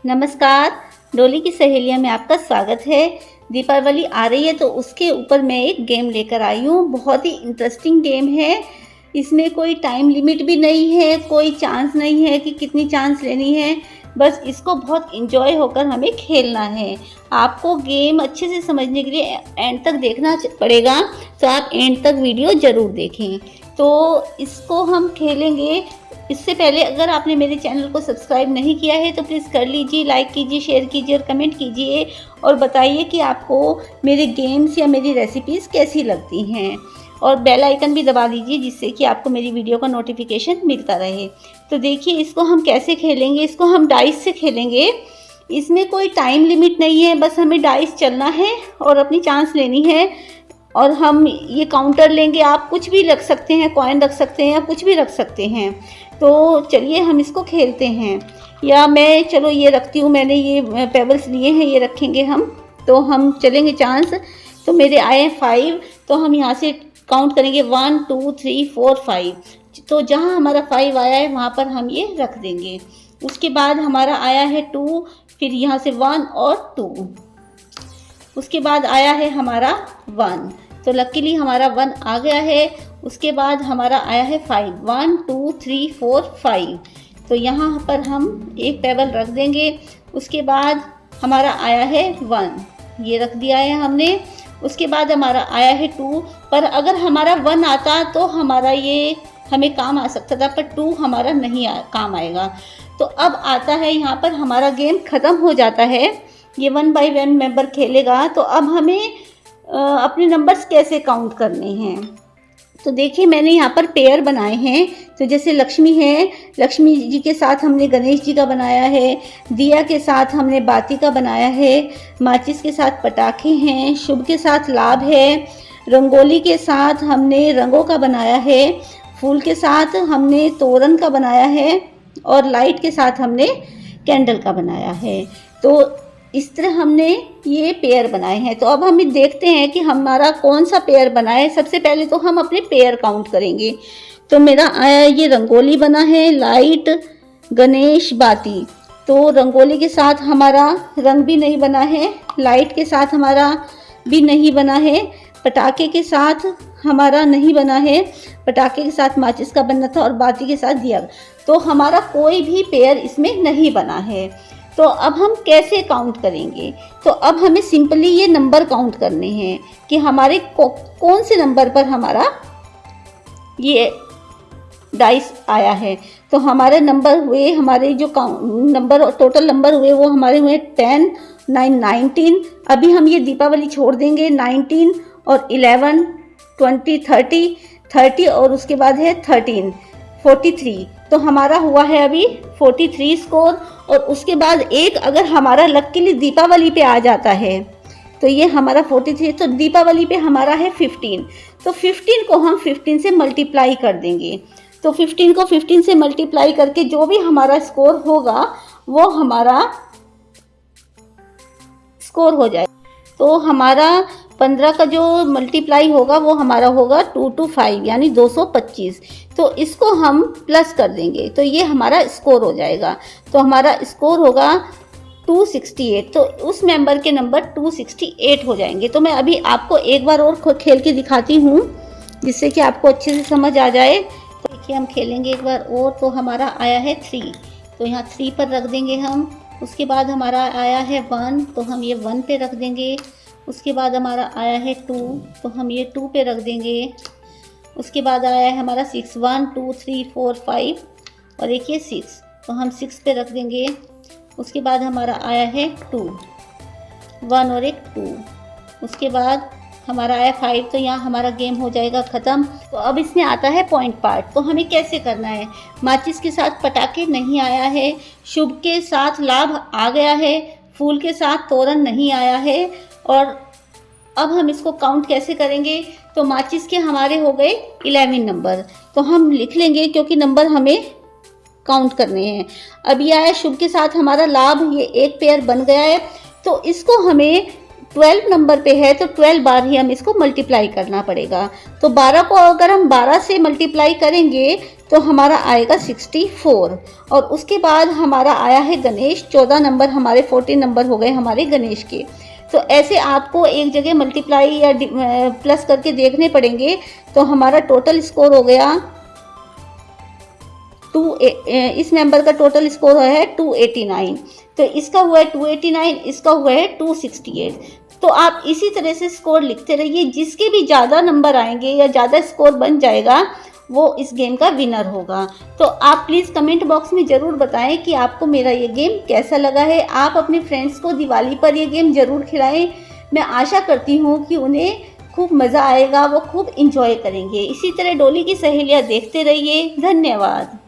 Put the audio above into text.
नमस्कार, डोली की सहेलियों में आपका स्वागत है। दीपावली आ रही है तो उसके ऊपर मैं एक गेम लेकर आई हूँ। बहुत ही इंटरेस्टिंग गेम है। इसमें कोई टाइम लिमिट भी नहीं है, कोई चांस नहीं है कि कितनी चांस लेनी है। बस इसको बहुत इंजॉय होकर हमें खेलना है। आपको गेम अच्छे से समझने के लिए एंड तक देखना पड़ेगा, तो आप एंड तक वीडियो ज़रूर देखें। तो इसको हम खेलेंगे। इससे पहले अगर आपने मेरे चैनल को सब्सक्राइब नहीं किया है तो प्लीज़ कर लीजिए, लाइक कीजिए, शेयर कीजिए और कमेंट कीजिए और बताइए कि आपको मेरे गेम्स या मेरी रेसिपीज़ कैसी लगती हैं। और बेल आइकन भी दबा दीजिए जिससे कि आपको मेरी वीडियो का नोटिफिकेशन मिलता रहे। तो देखिए इसको हम कैसे खेलेंगे। इसको हम डाइस से खेलेंगे। इसमें कोई टाइम लिमिट नहीं है, बस हमें डाइस चलना है और अपनी चांस लेनी है। और हम ये काउंटर लेंगे, आप कुछ भी रख सकते हैं, कॉइन रख सकते हैं या कुछ भी रख सकते हैं। तो चलिए हम इसको खेलते हैं। या मैं चलो ये रखती हूँ, मैंने ये पेबल्स लिए हैं, ये रखेंगे हम। तो हम चलेंगे चांस। तो मेरे आए हैं 5, तो हम यहाँ से काउंट करेंगे 1 2 3 4 5। तो जहाँ हमारा 5 आया है वहाँ पर हम ये रख देंगे। उसके बाद हमारा आया है 2, फिर यहाँ से 1 और 2। उसके बाद आया है हमारा 1, तो लकीली हमारा 1 आ गया है। उसके बाद हमारा आया है 5, 1 2 3 4 5। तो यहाँ पर हम एक पेबल रख देंगे। उसके बाद हमारा आया है 1, ये रख दिया है हमने। उसके बाद हमारा आया है 2, पर अगर हमारा 1 आता तो हमारा ये हमें काम आ सकता था, पर 2 हमारा नहीं काम आएगा। तो अब आता है यहाँ पर हमारा गेम ख़त्म हो जाता है। ये 1 बाय 1 मेंबर खेलेगा। तो अब हमें अपने नंबर्स कैसे काउंट करने हैं। तो देखिए मैंने यहाँ पर पेयर बनाए हैं। तो जैसे लक्ष्मी है, लक्ष्मी जी के साथ हमने गणेश जी का बनाया है। दिया के साथ हमने बाती का बनाया है। माचिस के साथ पटाखे हैं। शुभ के साथ लाभ है। रंगोली के साथ हमने रंगों का बनाया है। फूल के साथ हमने तोरण का बनाया है। और लाइट के साथ हमने कैंडल का बनाया है। तो इस तरह हमने ये पेयर बनाए हैं। तो अब हम देखते हैं कि हमारा कौन सा पेयर बना है। सबसे पहले तो हम अपने पेयर काउंट करेंगे। तो मेरा आया ये रंगोली बना है, लाइट, गणेश, बाती। तो रंगोली के साथ हमारा रंग भी नहीं बना है, लाइट के साथ हमारा भी नहीं बना है, पटाखे के साथ हमारा नहीं बना है, पटाखे के साथ माचिस का बनना था और बाती के साथ दिया। तो हमारा कोई भी पेयर इसमें नहीं बना है। तो अब हम कैसे काउंट करेंगे। तो अब हमें सिंपली ये नंबर काउंट करने हैं कि हमारे कौन से नंबर पर हमारा ये डाइस आया है। तो हमारे नंबर हुए, हमारे जो नंबर टोटल नंबर हुए वो हमारे हुए 10 9 19। अभी हम ये दीपावली छोड़ देंगे। 19 और 11 20 30 और उसके बाद है 13 43। तो हमारा हुआ है अभी 43 स्कोर। और उसके बाद एक अगर हमारा लकीली दीपावली पे आ जाता है तो ये हमारा 43। तो दीपावली पे हमारा है 15। तो 15 को हम 15 से मल्टीप्लाई कर देंगे। तो 15 को 15 से मल्टीप्लाई करके जो भी हमारा स्कोर होगा वो हमारा स्कोर हो जाए। तो हमारा 15 का जो मल्टीप्लाई होगा वो हमारा होगा 2 to 5 यानी 225। तो इसको हम प्लस कर देंगे तो ये हमारा स्कोर हो जाएगा। तो हमारा स्कोर होगा 268। तो उस मेंबर के नंबर 268 हो जाएंगे। तो मैं अभी आपको एक बार और खेल के दिखाती हूँ जिससे कि आपको अच्छे से समझ आ जाए। तो देखिए हम खेलेंगे एक बार और। तो हमारा आया है 3, तो यहाँ 3 पर रख देंगे हम। उसके बाद हमारा आया है 1, तो हम ये 1 पे रख देंगे। उसके बाद हमारा आया है 2, तो हम ये 2 पे रख देंगे। उसके बाद आया है हमारा 6, 1 2 3 4 5 और एक ये 6, तो हम 6 पे रख देंगे। उसके बाद हमारा आया है 2, 1 और एक 2। उसके बाद हमारा आया 5, तो यहाँ हमारा गेम हो जाएगा ख़त्म। तो अब इसमें आता है पॉइंट पार्ट। तो हमें कैसे करना है। माचिस के साथ पटाखे नहीं आया है, शुभ के साथ लाभ आ गया है, फूल के साथ तोरण नहीं आया है। और अब हम इसको काउंट कैसे करेंगे। तो माचिस के हमारे हो गए 11 नंबर, तो हम लिख लेंगे क्योंकि नंबर हमें काउंट करने हैं। अब ये आया शुभ के साथ हमारा लाभ, ये एक पेयर बन गया है। तो इसको हमें 12 नंबर पे है तो 12 बार ही हम इसको मल्टीप्लाई करना पड़ेगा। तो 12 को अगर हम 12 से मल्टीप्लाई करेंगे तो हमारा आएगा 64। और उसके बाद हमारा आया है गणेश, 14 नंबर, हमारे 14 नंबर हो गए हमारे गणेश के। तो ऐसे आपको एक जगह मल्टीप्लाई या प्लस करके देखने पड़ेंगे। तो हमारा टोटल स्कोर हो गया इस नंबर का टोटल स्कोर है 289। तो इसका हुआ है 289, इसका हुआ है 268। तो आप इसी तरह से स्कोर लिखते रहिए, जिसके भी ज़्यादा नंबर आएंगे या ज़्यादा स्कोर बन जाएगा वो इस गेम का विनर होगा। तो आप प्लीज़ कमेंट बॉक्स में ज़रूर बताएं कि आपको मेरा ये गेम कैसा लगा है। आप अपने फ्रेंड्स को दिवाली पर ये गेम ज़रूर खिलाएं। मैं आशा करती हूँ कि उन्हें खूब मज़ा आएगा, वो खूब इंजॉय करेंगे। इसी तरह डोली की सहेलियाँ देखते रहिए। धन्यवाद।